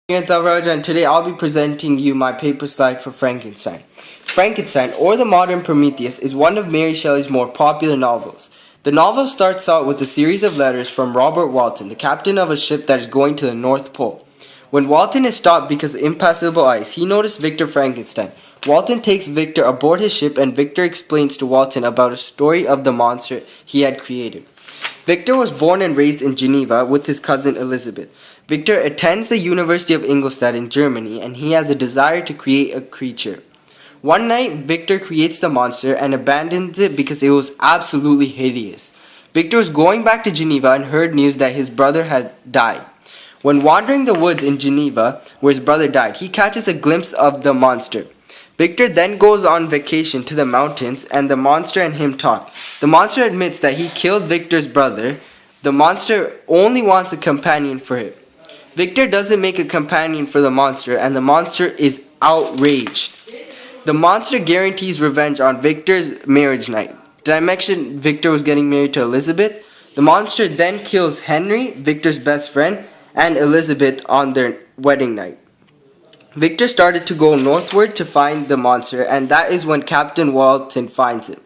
And today I'll be presenting you my paper slide for Frankenstein. Frankenstein, or the Modern Prometheus, is one of Mary Shelley's more popular novels. The novel starts out with a series of letters from Robert Walton, the captain of a ship that is going to the North Pole. When Walton is stopped because of impassable ice, he noticed Victor Frankenstein. Walton takes Victor aboard his ship, and Victor explains to Walton about a story of the monster he had created. Victor was born and raised in Geneva with his cousin Elizabeth. Victor attends the University of Ingolstadt in Germany, and he has a desire to create a creature. One night, Victor creates the monster and abandons it because it was absolutely hideous. Victor was going back to Geneva and heard news that his brother had died. When wandering the woods in Geneva, where his brother died, he catches a glimpse of the monster. Victor then goes on vacation to the mountains, and the monster and him talk. The monster admits that he killed Victor's brother. The monster only wants a companion for him. Victor doesn't make a companion for the monster, and the monster is outraged. The monster guarantees revenge on Victor's marriage night. Did I mention Victor was getting married to Elizabeth? The monster then kills Henry, Victor's best friend, and Elizabeth on their wedding night. Victor started to go northward to find the monster, and that is when Captain Walton finds it.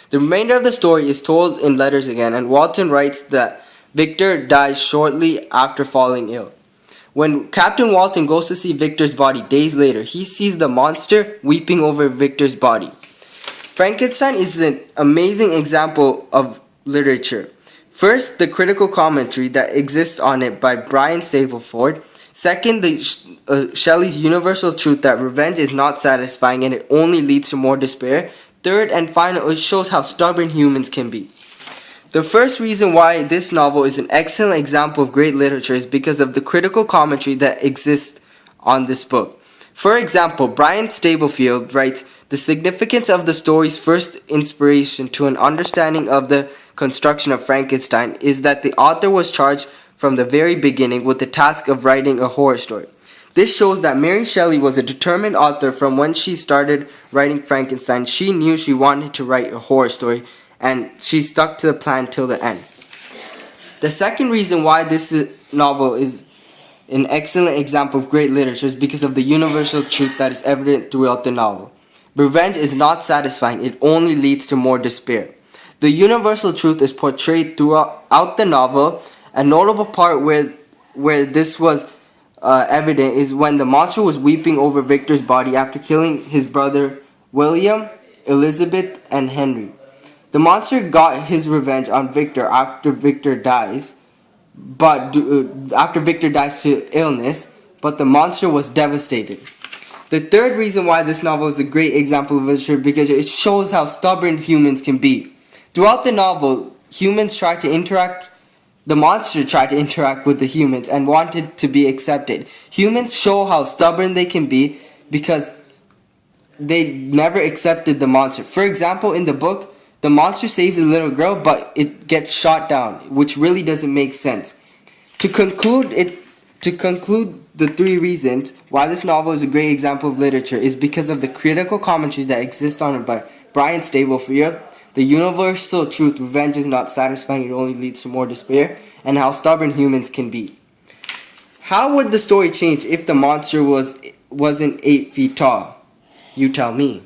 The remainder of the story is told in letters again, and Walton writes that Victor dies shortly after falling ill. When Captain Walton goes to see Victor's body days later, he sees the monster weeping over Victor's body. Frankenstein is an amazing example of literature. First, the critical commentary that exists on it by Brian Stapleford. Second, Shelley's universal truth that revenge is not satisfying and it only leads to more despair. Third and final, it shows how stubborn humans can be. The first reason why this novel is an excellent example of great literature is because of the critical commentary that exists on this book. For example, Brian Stapleford writes, "The significance of the story's first inspiration to an understanding of the construction of Frankenstein is that the author was charged from the very beginning with the task of writing a horror story. This shows that Mary Shelley was a determined author from when she started writing Frankenstein. She knew she wanted to write a horror story, and she stuck to the plan till the end." The second reason why this novel is an excellent example of great literature is because of the universal truth that is evident throughout the novel. Revenge is not satisfying, it only leads to more despair. The universal truth is portrayed throughout the novel. A notable part where this was evident is when the monster was weeping over Victor's body after killing his brother William, Elizabeth, and Henry. The monster got his revenge on Victor after Victor dies, to illness, but the monster was devastated. The third reason why this novel is a great example of literature because it shows how stubborn humans can be. Throughout the novel, the monster tried to interact with the humans and wanted to be accepted. Humans show how stubborn they can be because they never accepted the monster. For example, in the book, the monster saves a little girl, but it gets shot down, which really doesn't make sense. To conclude, the three reasons why this novel is a great example of literature is because of the critical commentary that exists on it by Brian Stapleford, the universal truth, revenge is not satisfying, it only leads to more despair, and how stubborn humans can be. How would the story change if the monster wasn't 8 feet tall? You tell me.